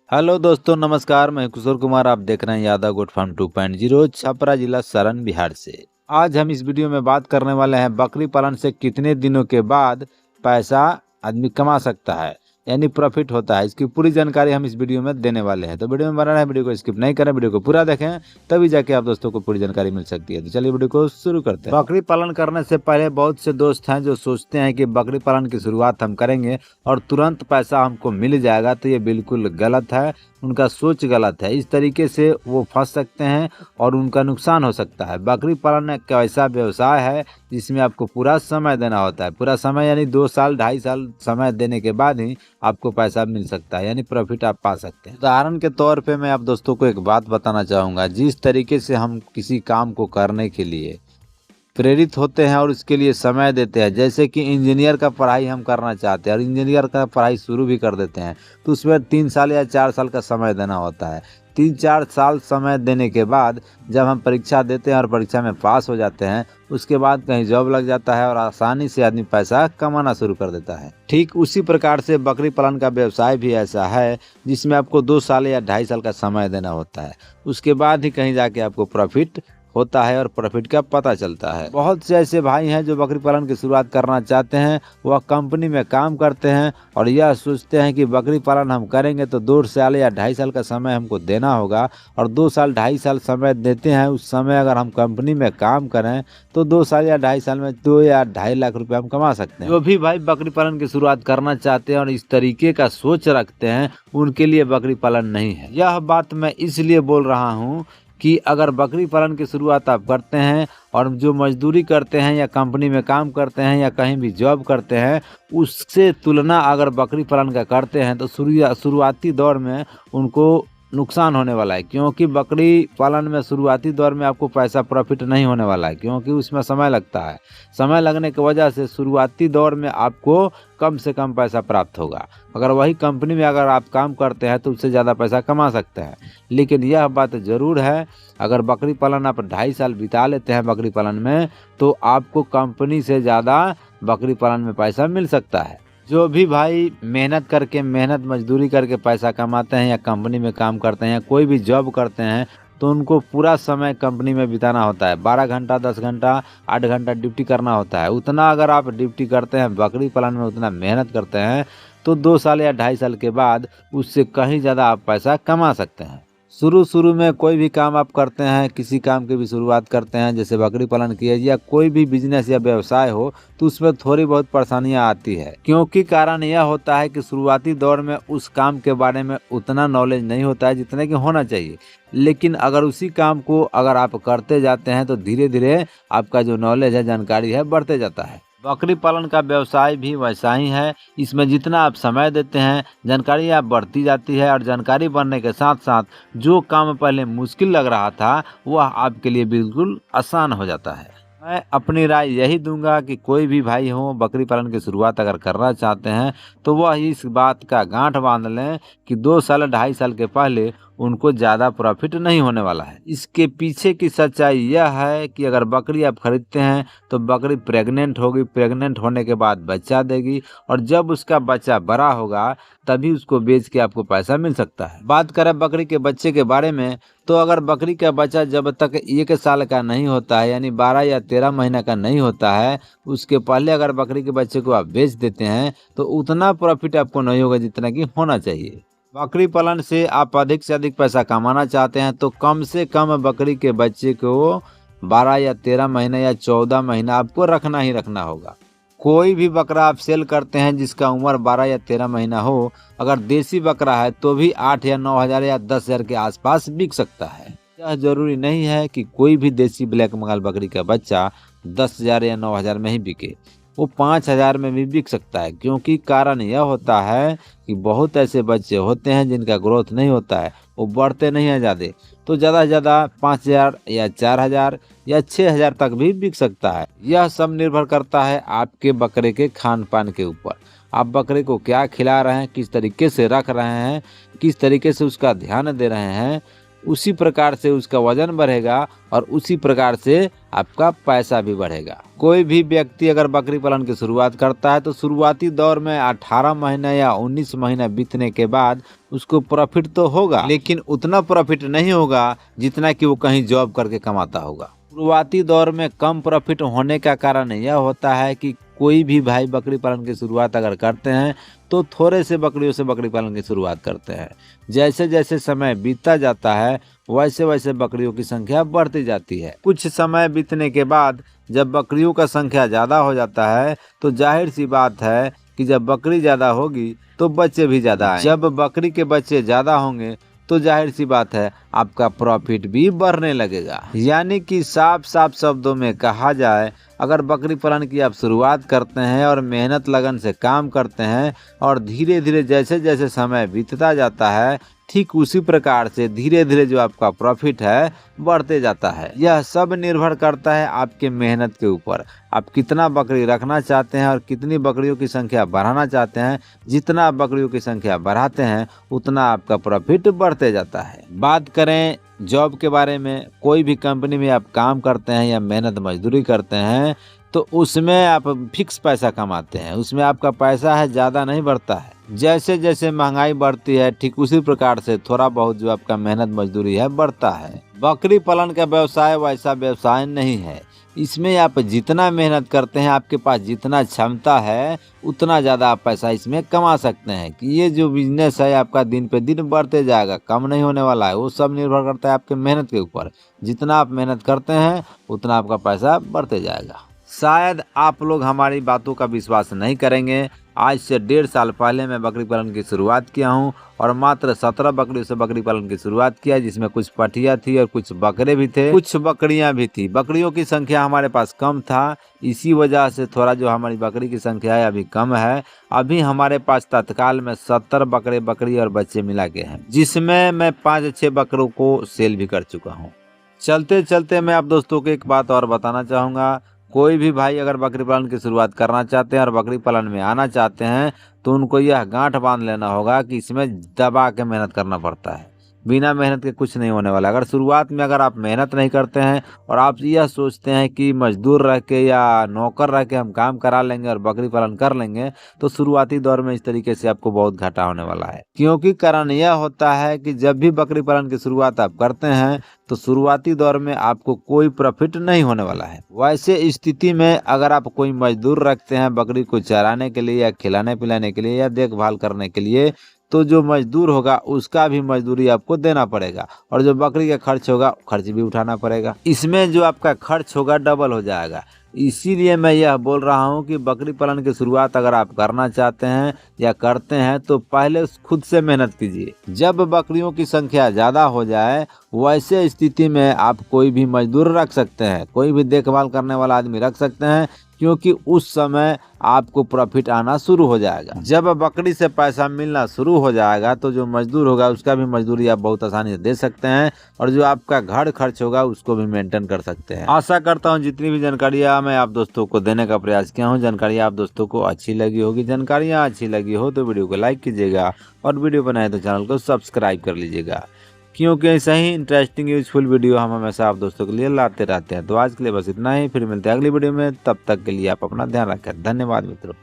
Hello दोस्तों, नमस्कार। मैं किशोर कुमार, आप देख रहे हैं यादव गोट फार्म 2.0, छपरा जिला सारण बिहार से। आज हम इस वीडियो में बात करने वाले हैं बकरी पालन से कितने दिनों के बाद पैसा आदमी कमा सकता है, यानी प्रॉफिट होता है। इसकी पूरी जानकारी हम इस वीडियो में देने वाले हैं। तो वीडियो में बना रहे, वीडियो को स्किप नहीं करें, वीडियो को पूरा देखें, तभी जाके आप दोस्तों को पूरी जानकारी मिल सकती है। तो चलिए वीडियो को शुरू करते हैं। बकरी पालन करने से पहले बहुत से दोस्त हैं जो सोचते हैं कि बकरी पालन की शुरुआत हम करेंगे और तुरंत पैसा हमको मिल जाएगा। तो ये बिल्कुल गलत है, उनका सोच गलत है। इस तरीके से वो फंस सकते हैं और उनका नुकसान हो सकता है। बकरी पालन एक ऐसा व्यवसाय है जिसमें आपको पूरा समय देना होता है। पूरा समय यानी 2 साल 2.5 साल समय देने के बाद ही आपको पैसा मिल सकता है, यानी प्रॉफिट आप पा सकते हैं। उदाहरण के तौर पे मैं आप दोस्तों को एक बात बताना चाहूँगा। जिस तरीके से हम किसी काम को करने के लिए प्रेरित होते हैं और उसके लिए समय देते हैं, जैसे कि इंजीनियर का पढ़ाई हम करना चाहते हैं और इंजीनियर का पढ़ाई शुरू भी कर देते हैं, तो उसमें 3 साल या 4 साल का समय देना होता है। 3-4 साल समय देने के बाद जब हम परीक्षा देते हैं और परीक्षा में पास हो जाते हैं, उसके बाद कहीं जॉब लग जाता है और आसानी से आदमी पैसा कमाना शुरू कर देता है। ठीक उसी प्रकार से बकरी पालन का व्यवसाय भी ऐसा है जिसमें आपको 2 साल या 2.5 साल का समय देना होता है। उसके बाद ही कहीं जाके आपको प्रॉफिट होता है और प्रॉफिट का पता चलता है। बहुत से ऐसे भाई हैं जो बकरी पालन की शुरुआत करना चाहते हैं, वह कंपनी में काम करते हैं और यह सोचते हैं कि बकरी पालन हम करेंगे तो 2 साल या 2.5 साल का समय हमको देना होगा, और 2 साल 2.5 साल समय देते हैं। उस समय अगर हम कंपनी में काम करें तो 2 साल या 2.5 साल में 2 या 2.5 लाख रुपए हम कमा सकते हैं। जो भी भाई बकरी पालन की शुरुआत करना चाहते हैं और इस तरीके का सोच रखते हैं, उनके लिए बकरी पालन नहीं है। यह बात मैं इसलिए बोल रहा हूँ कि अगर बकरी पालन की शुरुआत आप करते हैं और जो मजदूरी करते हैं या कंपनी में काम करते हैं या कहीं भी जॉब करते हैं, उससे तुलना अगर बकरी पालन का करते हैं तो शुरुआती दौर में उनको नुकसान होने वाला है। क्योंकि बकरी पालन में शुरुआती दौर में आपको पैसा प्रॉफिट नहीं होने वाला है, क्योंकि उसमें समय लगता है। समय लगने की वजह से शुरुआती दौर में आपको कम से कम पैसा प्राप्त होगा। अगर वही कंपनी में अगर आप काम करते हैं तो उससे ज़्यादा पैसा कमा सकते हैं। लेकिन यह बात ज़रूर है, अगर बकरी पालन आप 2.5 साल बिता लेते हैं बकरी पालन में, तो आपको कंपनी से ज़्यादा बकरी पालन में पैसा मिल सकता है। जो भी भाई मेहनत मजदूरी करके पैसा कमाते हैं या कंपनी में काम करते हैं या कोई भी जॉब करते हैं, तो उनको पूरा समय कंपनी में बिताना होता है। 12 घंटा 10 घंटा 8 घंटा ड्यूटी करना होता है। उतना अगर आप ड्यूटी करते हैं बकरी पालन में, उतना मेहनत करते हैं, तो 2 साल या 2.5 साल के बाद उससे कहीं ज़्यादा आप पैसा कमा सकते हैं। शुरू में कोई भी काम आप करते हैं, किसी काम की भी शुरुआत करते हैं, जैसे बकरी पालन किए या कोई भी बिजनेस या व्यवसाय हो, तो उसमें थोड़ी बहुत परेशानियां आती है। क्योंकि कारण यह होता है कि शुरुआती दौर में उस काम के बारे में उतना नॉलेज नहीं होता है जितने की होना चाहिए। लेकिन अगर उसी काम को अगर आप करते जाते हैं तो धीरे धीरे आपका जो नॉलेज है, जानकारी है, बढ़ते जाता है। बकरी पालन का व्यवसाय भी वैसा ही है। इसमें जितना आप समय देते हैं, जानकारी आप बढ़ती जाती है, और जानकारी बढ़ने के साथ साथ जो काम पहले मुश्किल लग रहा था वह आपके लिए बिल्कुल आसान हो जाता है। मैं अपनी राय यही दूंगा कि कोई भी भाई हो बकरी पालन की शुरुआत अगर करना चाहते हैं तो वह इस बात का गांठ बांध लें कि 2 साल 2.5 साल के पहले उनको ज़्यादा प्रॉफिट नहीं होने वाला है। इसके पीछे की सच्चाई यह है कि अगर बकरी आप खरीदते हैं तो बकरी प्रेग्नेंट होगी, प्रेग्नेंट होने के बाद बच्चा देगी, और जब उसका बच्चा बड़ा होगा तभी उसको बेच के आपको पैसा मिल सकता है। बात करें बकरी के बच्चे के बारे में, तो अगर बकरी का बच्चा जब तक 1 साल का नहीं होता है, यानी 12 या 13 महीना का नहीं होता है, उसके पहले अगर बकरी के बच्चे को आप बेच देते हैं तो उतना प्रॉफिट आपको नहीं होगा जितना कि होना चाहिए। बकरी पालन से आप अधिक से अधिक पैसा कमाना चाहते हैं तो कम से कम बकरी के बच्चे को 12 या 13 महीना या 14 महीना आपको रखना ही रखना होगा। कोई भी बकरा आप सेल करते हैं जिसका उम्र 12 या 13 महीना हो, अगर देसी बकरा है तो भी 8 या 9 हज़ार या 10 हज़ार के आसपास बिक सकता है। यह जरूरी नहीं है कि कोई भी देसी ब्लैक बंगाल बकरी का बच्चा 10 हज़ार या 9 हज़ार में ही बिके, वो 5 हज़ार में भी बिक सकता है। क्योंकि कारण यह होता है कि बहुत ऐसे बच्चे होते हैं जिनका ग्रोथ नहीं होता है, वो बढ़ते नहीं हैं ज़्यादा, तो ज़्यादा से ज़्यादा 5 हज़ार या 4 हज़ार या 6 हज़ार तक भी बिक सकता है। यह सब निर्भर करता है आपके बकरे के खान पान के ऊपर। आप बकरे को क्या खिला रहे हैं, किस तरीके से रख रहे हैं, किस तरीके से उसका ध्यान दे रहे हैं, उसी प्रकार से उसका वजन बढ़ेगा और उसी प्रकार से आपका पैसा भी बढ़ेगा। कोई भी व्यक्ति अगर बकरी पालन की शुरुआत करता है तो शुरुआती दौर में 18 महीना या 19 महीना बीतने के बाद उसको प्रॉफिट तो होगा, लेकिन उतना प्रॉफिट नहीं होगा जितना कि वो कहीं जॉब करके कमाता होगा। शुरुआती दौर में कम प्रॉफिट होने का कारण यह होता है कि कोई भी भाई बकरी पालन की शुरुआत अगर करते हैं तो थोड़े से बकरियों से बकरी पालन की शुरुआत करते हैं। जैसे जैसे समय बीतता जाता है वैसे वैसे बकरियों की संख्या बढ़ती जाती है। कुछ समय बीतने के बाद जब बकरियों का संख्या ज़्यादा हो जाता है तो जाहिर सी बात है कि जब बकरी ज़्यादा होगी तो बच्चे भी ज़्यादा आएंगे। जब बकरी के बच्चे ज़्यादा होंगे तो जाहिर सी बात है आपका प्रॉफिट भी बढ़ने लगेगा। यानी कि साफ साफ शब्दों में कहा जाए, अगर बकरी पालन की आप शुरुआत करते हैं और मेहनत लगन से काम करते हैं और धीरे धीरे जैसे जैसे समय बीतता जाता है ठीक उसी प्रकार से धीरे धीरे जो आपका प्रॉफिट है बढ़ते जाता है। यह सब निर्भर करता है आपके मेहनत के ऊपर। आप कितना बकरी रखना चाहते हैं और कितनी बकरियों की संख्या बढ़ाना चाहते हैं। जितना बकरियों की संख्या बढ़ाते हैं उतना आपका प्रॉफिट बढ़ते जाता है। बात करें जॉब के बारे में, कोई भी कंपनी में आप काम करते हैं या मेहनत मजदूरी करते हैं तो उसमें आप फिक्स पैसा कमाते हैं, उसमें आपका पैसा है ज़्यादा नहीं बढ़ता है। जैसे जैसे महंगाई बढ़ती है ठीक उसी प्रकार से थोड़ा बहुत जो आपका मेहनत मजदूरी है बढ़ता है। बकरी पालन का व्यवसाय वैसा व्यवसाय नहीं है। इसमें आप जितना मेहनत करते हैं, आपके पास जितना क्षमता है उतना ज़्यादा आप पैसा इसमें कमा सकते हैं। कि ये जो बिजनेस है आपका दिन पे दिन बढ़ते जाएगा, कम नहीं होने वाला है। वो सब निर्भर करता है आपके मेहनत के ऊपर। जितना आप मेहनत करते हैं उतना आपका पैसा बढ़ते जाएगा। शायद आप लोग हमारी बातों का विश्वास नहीं करेंगे। आज से 1.5 साल पहले मैं बकरी पालन की शुरुआत किया हूं और मात्र 17 बकरियों से बकरी पालन की शुरुआत किया, जिसमें कुछ पठिया थी और कुछ बकरे भी थे, कुछ बकरियां भी थी। बकरियों की संख्या हमारे पास कम था, इसी वजह से थोड़ा जो हमारी बकरी की संख्या है अभी कम है। अभी हमारे पास तत्काल में 70 बकरे, बकरी और बच्चे मिला के हैं, जिसमें मैं 5-6 बकरों को सेल भी कर चुका हूँ। चलते चलते मैं आप दोस्तों को एक बात और बताना चाहूँगा। कोई भी भाई अगर बकरी पालन की शुरुआत करना चाहते हैं और बकरी पालन में आना चाहते हैं तो उनको यह गांठ बांध लेना होगा कि इसमें दबा के मेहनत करना पड़ता है। बिना मेहनत के कुछ नहीं होने वाला। अगर शुरुआत में अगर आप मेहनत नहीं करते हैं और आप यह सोचते हैं कि मजदूर रह के या नौकर रह के हम काम करा लेंगे और बकरी पालन कर लेंगे तो शुरुआती दौर में इस तरीके से आपको बहुत घाटा होने वाला है। क्योंकि कारण यह होता है कि जब भी बकरी पालन की शुरुआत आप करते हैं तो शुरुआती दौर में आपको कोई प्रॉफिट नहीं होने वाला है। वैसे स्थिति में अगर आप कोई मजदूर रखते हैं बकरी को चराने के लिए या खिलाने पिलाने के लिए या देखभाल करने के लिए, तो जो मजदूर होगा उसका भी मजदूरी आपको देना पड़ेगा और जो बकरी का खर्च होगा खर्च भी उठाना पड़ेगा। इसमें जो आपका खर्च होगा डबल हो जाएगा। इसीलिए मैं यह बोल रहा हूं कि बकरी पालन की शुरुआत अगर आप करना चाहते हैं या करते हैं तो पहले खुद से मेहनत कीजिए। जब बकरियों की संख्या ज़्यादा हो जाए वैसे स्थिति में आप कोई भी मजदूर रख सकते हैं, कोई भी देखभाल करने वाला आदमी रख सकते हैं, क्योंकि उस समय आपको प्रॉफिट आना शुरू हो जाएगा। जब बकरी से पैसा मिलना शुरू हो जाएगा तो जो मजदूर होगा उसका भी मजदूरी आप बहुत आसानी से दे सकते हैं और जो आपका घर खर्च होगा उसको भी मेंटेन कर सकते हैं। आशा करता हूं जितनी भी जानकारियां मैं आप दोस्तों को देने का प्रयास किया हूं, जानकारियां आप दोस्तों को अच्छी लगी होगी। जानकारियां अच्छी लगी हो तो वीडियो को लाइक कीजिएगा और वीडियो बनाए तो चैनल को सब्सक्राइब कर लीजिएगा, क्योंकि ऐसा ही इंटरेस्टिंग यूजफुल वीडियो हम हमेशा आप दोस्तों के लिए लाते रहते हैं। तो आज के लिए बस इतना ही, फिर मिलते हैं अगली वीडियो में। तब तक के लिए आप अपना ध्यान रखें। धन्यवाद मित्रों।